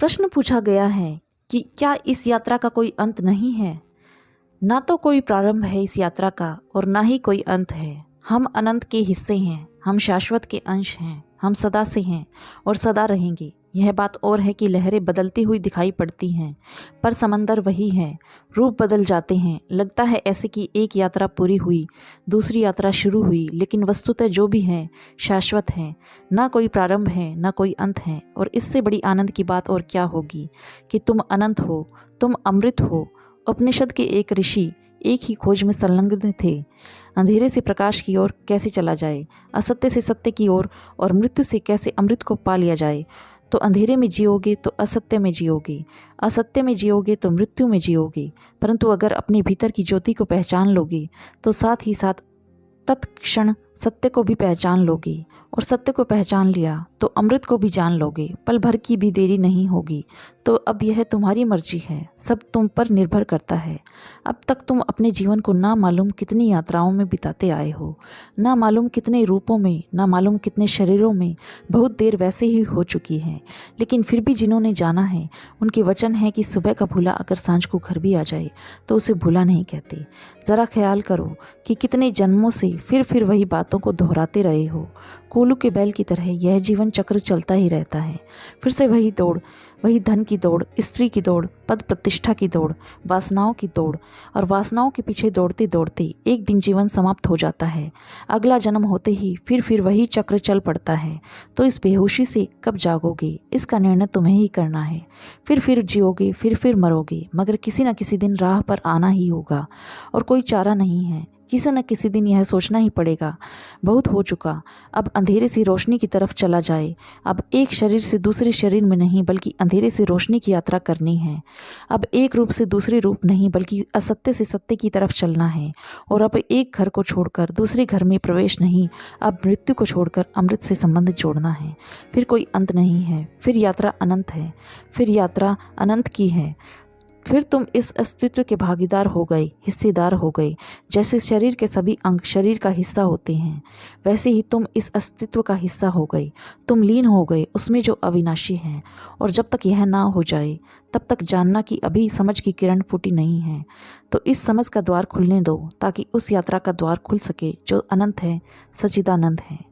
प्रश्न पूछा गया है कि क्या इस यात्रा का कोई अंत नहीं है। ना तो कोई प्रारंभ है इस यात्रा का और ना ही कोई अंत है। हम अनंत के हिस्से हैं, हम शाश्वत के अंश हैं, हम सदा से हैं और सदा रहेंगे। यह बात और है कि लहरें बदलती हुई दिखाई पड़ती हैं, पर समंदर वही है। रूप बदल जाते हैं, लगता है ऐसे कि एक यात्रा पूरी हुई, दूसरी यात्रा शुरू हुई, लेकिन वस्तुतः जो भी है शाश्वत है। ना कोई प्रारंभ है, ना कोई अंत है। और इससे बड़ी आनंद की बात और क्या होगी कि तुम अनंत हो, तुम अमृत हो। उपनिषद के एक ऋषि एक ही खोज में संलग्न थे। अंधेरे से प्रकाश की ओर कैसे चला जाए, असत्य से सत्य की ओर, और मृत्यु से कैसे अमृत को पा लिया जाए। तो अंधेरे में जियोगे तो असत्य में जियोगे, असत्य में जियोगे तो मृत्यु में जियोगे। परंतु अगर अपने भीतर की ज्योति को पहचान लोगे तो साथ ही साथ तत्क्षण सत्य को भी पहचान लोगे, और सत्य को पहचान लिया तो अमृत को भी जान लोगे। पल भर की भी देरी नहीं होगी। तो अब यह तुम्हारी मर्जी है, सब तुम पर निर्भर करता है। अब तक तुम अपने जीवन को ना मालूम कितनी यात्राओं में बिताते आए हो, ना मालूम कितने रूपों में, ना मालूम कितने शरीरों में। बहुत देर वैसे ही हो चुकी है, लेकिन फिर भी जिन्होंने जाना है उनके वचन है कि सुबह का भूला अगर सांझ को घर भी आ जाए तो उसे भूला नहीं कहते। ज़रा ख्याल करो कि कितने जन्मों से फिर वही बातों को दोहराते रहे हो। कोलू के बैल की तरह यह जीवन चक्र चलता ही रहता है। फिर से वही दौड़, वही धन की दौड़, स्त्री की दौड़, पद प्रतिष्ठा की दौड़, वासनाओं की दौड़। और वासनाओं के पीछे दौड़ते दौड़ते एक दिन जीवन समाप्त हो जाता है। अगला जन्म होते ही फिर वही चक्र चल पड़ता है। तो इस बेहोशी से कब जागोगे, इसका निर्णय तुम्हें ही करना है। फिर जियोगे, फिर मरोगे, मगर किसी न किसी दिन राह पर आना ही होगा और कोई चारा नहीं है। किसी न किसी दिन यह सोचना ही पड़ेगा, बहुत हो चुका, अब अंधेरे से रोशनी की तरफ चला जाए। अब एक शरीर से दूसरे शरीर में नहीं, बल्कि अंधेरे से रोशनी की यात्रा करनी है। अब एक रूप से दूसरे रूप नहीं, बल्कि असत्य से सत्य की तरफ चलना है। और अब एक घर को छोड़कर दूसरे घर में प्रवेश नहीं, अब मृत्यु को छोड़कर अमृत से संबंध जोड़ना है। फिर कोई अंत नहीं है, फिर यात्रा अनंत है, फिर यात्रा अनंत की है। फिर तुम इस अस्तित्व के भागीदार हो गए, हिस्सेदार हो गए। जैसे शरीर के सभी अंग शरीर का हिस्सा होते हैं, वैसे ही तुम इस अस्तित्व का हिस्सा हो गए। तुम लीन हो गए उसमें जो अविनाशी है। और जब तक यह ना हो जाए तब तक जानना कि अभी समझ की किरण फूटी नहीं है। तो इस समझ का द्वार खुलने दो, ताकि उस यात्रा का द्वार खुल सके जो अनंत है, सच्चिदानंद है।